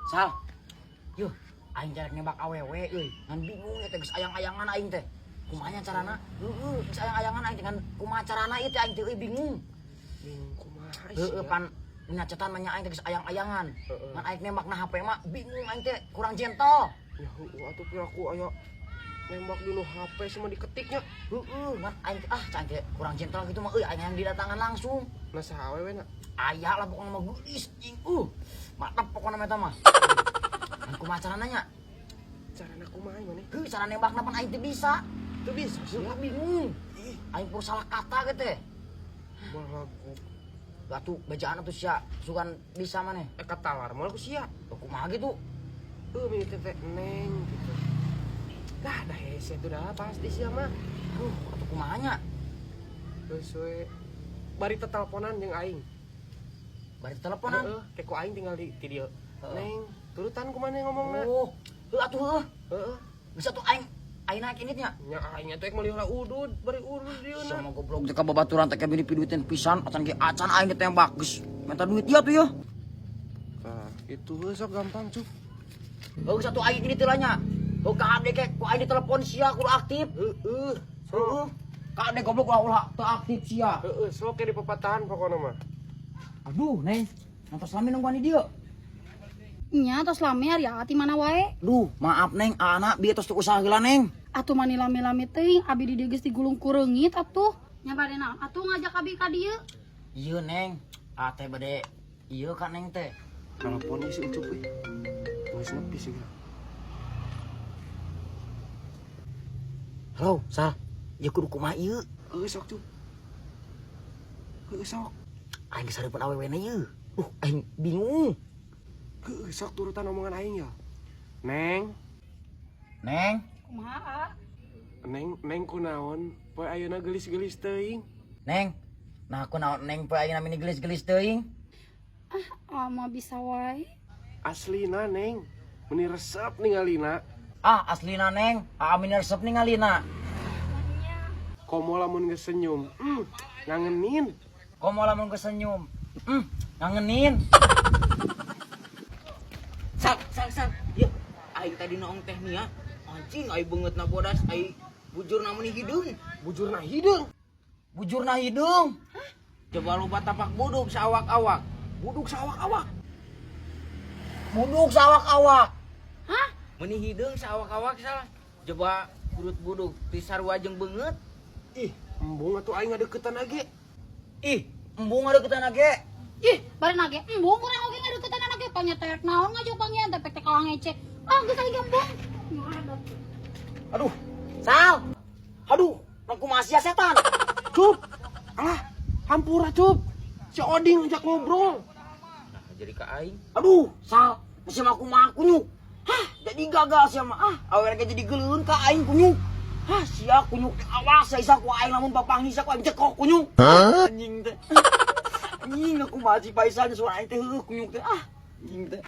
Sal. Yuh, aing jarek nembak awewe euy. Ngan bingung teh geus ayang-ayangan aing teh. Kumaha carana? Heeh, geus ayang-ayangan aing teh ngan kumaha carana ieu teh aing teh euy bingung. Bingung kumaha sih. Heeh pan nyacetan mah nya aing teh geus ayang-ayangan. Ngan aing nembakna HP mah bingung aing teh kurang gentle. Ya heueuh atuh piraku aya nembak dulu HP semua diketiknya. Heeh, ngan aing teh aing teh kurang gentle gitu mah euy aing yang didatangan langsung. Nah saha awewe na? Aya lah pokoknya mah geus cing. Mantap pokoknya mah eta mah. Ngan kumaha carana nya? Carana kumaha maneh? Heuh, cara nembakna pan aing teh bisa. Teu bisa sih. Heuh, bingung. Aing pur salah kata gitu teh. Balagu. Atuh bacaan atuh sia sugan bisa maneh. Kata lar moal ku sia. Kumaha gitu? Mini teh neng gitu. Dah hese tuh dah pasti sia mah. Atuh kumaha nya? Geus we bari teteleponan jeung aing. Bari teleponan. Heeh, kayak ku aing tinggal di dieu. Heeh. Neng, turutan kumaha ngomongna? Oh, heuh atuh heuh. Heeh. Bisa tuh aing naik ini nya. Nya aing teh meulih lah udud, bari udud dieuna. Sama goblok teh ka babaturan teh kabini piduiteun pisan acan ge acan aing ditembak geus minta duit ieu tuh ya. Nah, itu sok gampang, Cuk. Heuh satu aing ini teh nya. Heuh ka abdi ke ku aing ditelepon sia kudu aktif. Heeh. Heuh. Ka abdi goblok ulah teu aktif sia. Heeh, sok di pepatahan pokona mah. Aduh, Neng. Nantos lami nungguan di dieu. Nya tos lame ari ati mana wae. Duh, maaf Neng, anak bieu tos teu usaha heula Neng. Atuh mani lame-lame teuing abi di dieu geus digulung ku reungit atuh. Nya bade naon? Atuh ngajak abi ka dieu. Ieu Neng, teh bade ieu ka Neng teh. Telepon si Ucup we. Geus nepi sih. Halo, Sal. Ieu kudu kumaha ieu? Heuh sok, Cuk. Heuh sok. Aing geus hareupeun awewe na ieu. Aing bingung. Heuh sok turutan omongan aing ya. Neng, Neng, Kumaha? neng kunaon? Poe ayeuna geulis-geulis teuing. Neng. Nah, aku naon Neng poe ayeuna mini gelis-gelis teuing. Mah bisa wae. Aslina neng, meni resep ningalina. Aslina Neng, amin resep ningalina. Komo lamun geus senyum. Ngangenin. Komo lamun geus senyum. Ngangenin. Sak. Ya, aing tadi naong teh nia. Anjing aing beungeutna bodas aing bujurna meni hideung. Bujurna hideung. Bujurna hidung. Coba loba tapak buduk sawak-awak. Buduk sawak-awak. Buduk sawak-awak. Hah? Meni hideung sawak-awak salah. Coba kurut buduk ti sarua jeung beungeut. Ih, embung atuh aing ngadeukeutan age. Ih, embung ngadeukeutan age. Ih, bari nage embung kurang oge ngadeuketan anake panyetek naon ngajak panggian teh teh kalah ngecek. Geus aya gembung. Aduh, Sal. Aduh, aku masih setan. Cup. Alah, hampura Cup. Si Oding ngajak ngobrol. Nah, jadi ka aing. Aduh, Sal. Masih mah kumaha kunyuk. Jadi gagal sih mah. Awewe jadi geuleun ka aing kunyuk. Sia kunyuk teh awas sa ku aing lamun papanghi sa ku aing cekok kunyuk. Anjing teh. Anjing aku masih paisan suara aing teh kunyuk teh. Anjing teh.